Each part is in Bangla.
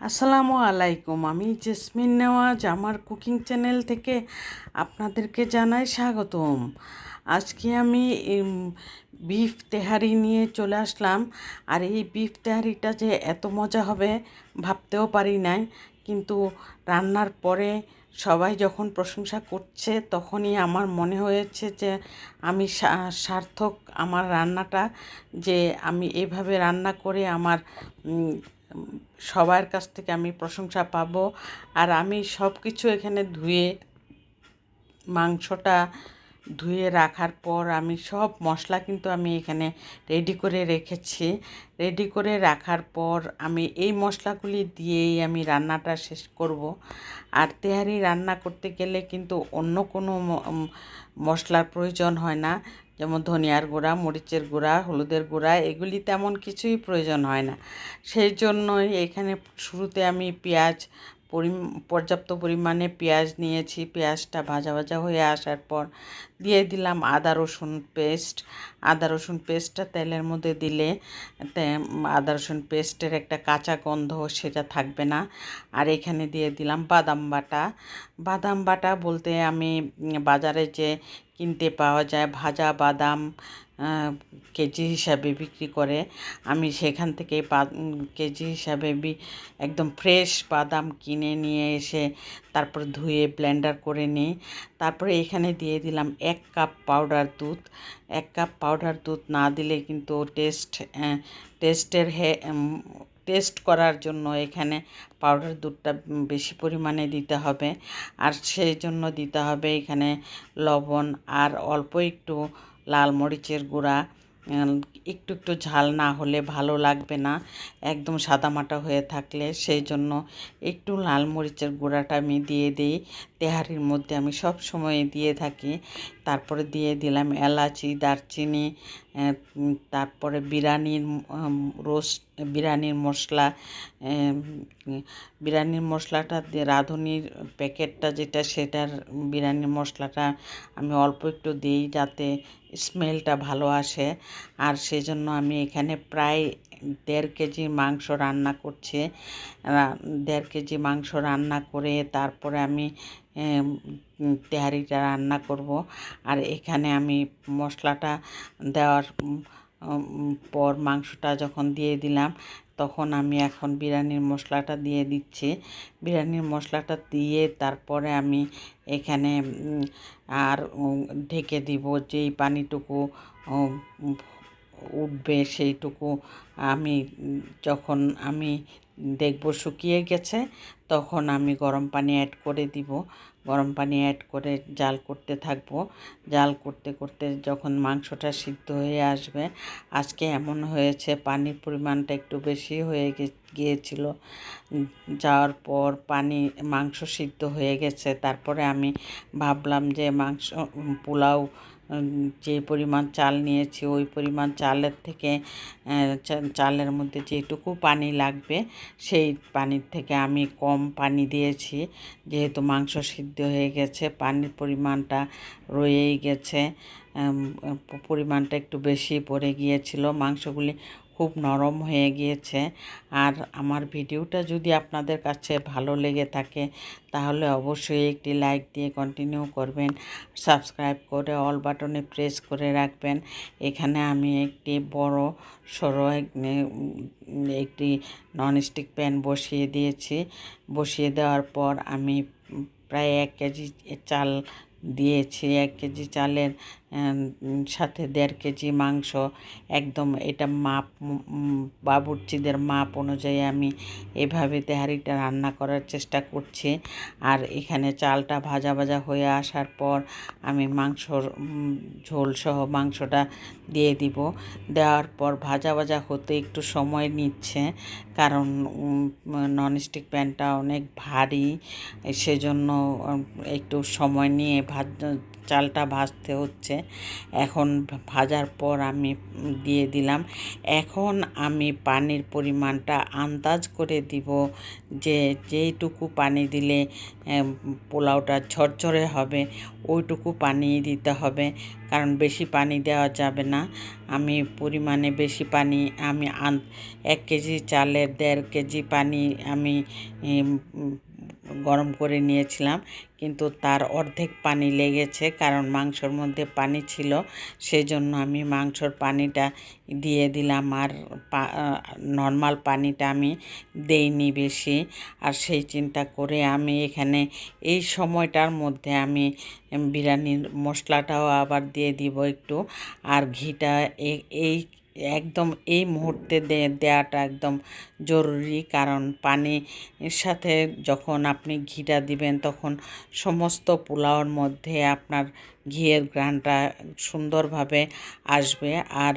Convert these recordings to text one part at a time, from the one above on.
আসসালামু আলাইকুম। আমি জেসমিন নেওয়াজ আমার কুকিং চ্যানেল থেকে আপনাদেরকে জানাই স্বাগতম। আজকে আমি বিফ তেহারি নিয়ে চলে আসলাম। আর এই বিফ তেহারিটা যে এত মজা হবে ভাবতেও পারি নাই, কিন্তু রান্নার পরে সবাই যখন প্রশংসা করছে তখনই আমার মনে হয়েছে যে আমি সার্থক আমার রান্নাটা, যে আমি এভাবে রান্না করে আমার সবার কাছ থেকে আমি প্রশংসা পাবো। আর আমি সব কিছু এখানে মাংসটা ধুয়ে রাখার পর আমি সব মশলা কিন্তু আমি এখানে রেডি করে রেখেছি। রেডি করে রাখার পর আমি এই মশলাগুলি দিয়েই আমি রান্নাটা শেষ করব। আর তেহারি রান্না করতে গেলে কিন্তু অন্য কোনো মশলার প্রয়োজন হয় না, যেমন ধনিয়ার গুঁড়া, মরিচের গুঁড়া, হলুদের গুঁড়া, এগুলি তেমন কিছুই প্রয়োজন হয় না। সেই জন্যই এখানে শুরুতে আমি পর্যাপ্ত পরিমাণে পেঁয়াজ নিয়েছি। পেঁয়াজটা ভাজা ভাজা হয়ে আসার পর দিয়ে দিলাম আদা রসুন পেস্ট। আদা রসুন পেস্টটা তেলের মধ্যে দিলে আদা রসুন পেস্টের একটা কাঁচা গন্ধ সেটা থাকবে না। আর এখানে দিয়ে দিলাম বাদাম বাটা। বাদাম বাটা বলতে আমি বাজারে যে কিনতে পাওয়া যায় ভাজা বাদাম কেজি হিসাবে বিক্রি করে, আমি সেখান থেকে কেজি হিসাবে একদম ফ্রেশ বাদাম কিনে নিয়ে এসে তারপর ধুয়ে ব্লেন্ডার করে নিই। তারপরে এখানে দিয়ে দিলাম 1 কাপ পাউডার দুধ। 1 কাপ পাউডার দুধ না দিলে কিন্তু টেস্ট করার জন্য এখানে পাউডার দুধটা বেশি পরিমাণে দিতে হবে। আর সেই জন্য দিতে হবে এখানে লবণ আর অল্প একটু লাল মরিচের গুঁড়া। একটু একটু ঝাল না হলে ভালো লাগবে না, একদম সাদামাটা হয়ে থাকলে। সেই জন্য একটু লাল মরিচের গুঁড়াটা আমি দিয়ে দিই। তেহারির মধ্যে আমি সব সময় দিয়ে থাকি। তারপরে দিয়ে দিলাম এলাচি, দারচিনি, তারপরে বিরিয়ানির মশলা। বিরিয়ানির মশলাটা রাঁধুনির প্যাকেটটা যেটা, সেটার বিরিয়ানির মশলাটা আমি অল্প একটু দিই যাতে স্মেলটা ভালো আসে। আর সেই জন্য আমি এখানে প্রায় 1.5 কেজি মাংস রান্না করছি। 1.5 কেজি মাংস রান্না করে তারপরে আমি তেহারিটা রান্না করব। আর এখানে আমি মশলাটা দেওয়ার পর মাংসটা যখন দিয়ে দিলাম, তখন আমি এখন বিরিয়ানির মশলাটা দিয়ে দিচ্ছি। বিরিয়ানির মশলাটা দিয়ে তারপরে আমি এখানে আর ঢেকে দিব। যেই পানিটুকু উঠবে সেইটুকু আমি যখন দেখব শুকিয়ে গেছে, তখন আমি গরম পানি অ্যাড করে দিব। গরম পানি অ্যাড করে জাল করতে থাকবো। জাল করতে করতে যখন মাংসটা সিদ্ধ হয়ে আসবে, আজকে এমন হয়েছে পানির পরিমাণটা একটু বেশি হয়ে গিয়েছিল। যাওয়ার পর মাংস সিদ্ধ হয়ে গেছে। তারপরে আমি ভাবলাম যে পোলাও যে পরিমাণ চাল নিয়েছি ওই পরিমাণ চালের থেকে চালের মধ্যে যেটুকু পানি লাগবে সেই পানির থেকে আমি কম পানি দিয়েছি, যেহেতু মাংস সিদ্ধ হয়ে গেছে। পানির পরিমাণটা রয়েই গেছে, পরিমাণটা একটু বেশি পড়ে গিয়েছিল। মাংসগুলি খুব নরম হয়ে গিয়েছে। আর আমার ভিডিওটা যদি আপনাদের কাছে ভালো লেগে থাকে তাহলে অবশ্যই একটি লাইক দিয়ে কন্টিনিউ করবেন। সাবস্ক্রাইব করে অল বাটনে প্রেস করে রাখবেন। এখানে আমি একটি বড় সরো একটি ননস্টিক প্যান বসিয়ে দিয়েছি। বসিয়ে দেওয়ার পর আমি প্রায় 1 কেজি চাল দিয়েছি। 1 কেজি চালের সাথে 1.5 কেজি মাংস। একদম এটা মাপ, বাবুর্চিদের মাপ অনুযায়ী আমি এভাবে তেহারিটা রান্না করার চেষ্টা করছি। আর এখানে চালটা ভাজা ভাজা হয়ে আসার পর আমি মাংসর ঝোলসহ মাংসটা দিয়ে দিব। দেওয়ার পর ভাজা ভাজা হতে একটু সময় নিচ্ছে, কারণ ননস্টিক প্যানটা অনেক ভারী, সেজন্য একটু সময় নিয়ে চালটা ভাজতে হচ্ছে। এখন ভাজার পর আমি দিয়ে দিলাম। এখন আমি পানির পরিমাণটা আন্দাজ করে দিব, যে যেইটুকু পানি দিলে পোলাওটা ঝরঝরে হবে ওইটুকু পানি দিতে হবে, কারণ বেশি পানি দেওয়া যাবে না। আমি পরিমাণে বেশি পানি, আমি 1 কেজি চালের 1.5 কেজি পানি আমি গরম করে নিয়েছিলাম, কিন্তু তার অর্ধেক পানি লেগেছে, কারণ মাংসর মধ্যে পানি ছিল। সেজন্য আমি মাংসর পানিটা দিয়ে দিলাম, আর নর্মাল পানিটা আমি দেইনি বেশি। আর সেই চিন্তা করে আমি এখানে এই সময়টার মধ্যে আমি বিরিয়ানির মশলাটাও আবার দিয়ে দিব একটু, আর ঘিটা এই একদম এই মুহূর্তে দেওয়াটা একদম জরুরি, কারণ পানির সাথে যখন আপনি ঘিটা দিবেন তখন সমস্ত পোলাওর মধ্যে আপনার ঘিয়ের ঘ্রাণটা সুন্দরভাবে আসবে। আর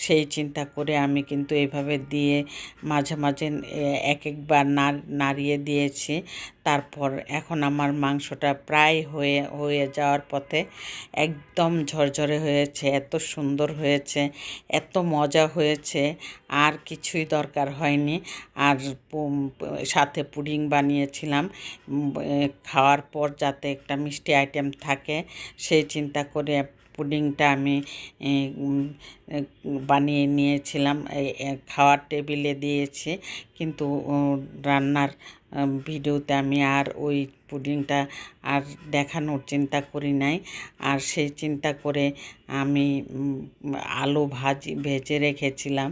সেই চিন্তা করে আমি কিন্তু এইভাবে দিয়ে মাঝে মাঝে এক একবার নাড়িয়ে দিয়েছি। তারপর এখন আমার মাংসটা প্রায় হয়ে যাওয়ার পথে, একদম ঝরঝরে হয়েছে, এত সুন্দর হয়েছে, এত মজা হয়েছে, আর কিছুই দরকার হয়নি। আর সাথে পুডিং বানিয়েছিলাম, খাওয়ার পর যাতে একটা মিষ্টি আইটেম থাকে সেই চিন্তা করে পুডিংটা আমি বানিয়ে নিয়েছিলাম, খাওয়ার টেবিলে দিয়েছি। কিন্তু রান্নার ভিডিওতে আমি আর ওই পুডিংটা আর দেখানোর চিন্তা করি নাই। আর সেই চিন্তা করে আমি আলু ভেজে রেখেছিলাম,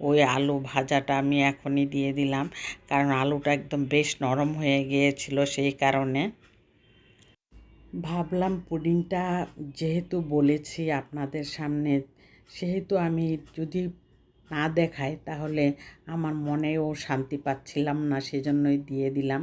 ওই আলু ভাজাটা আমি এখনই দিয়ে দিলাম, কারণ আলুটা একদম বেশ নরম হয়ে গিয়েছিল। সেই কারণে ভাবলাম পুডিংটা যেহেতু বলেছি আপনাদের সামনে, সেহেতু আমি যদি না দেখাই তাহলে আমার মনেও শান্তি পাচ্ছিলাম না, সেজন্যই দিয়ে দিলাম।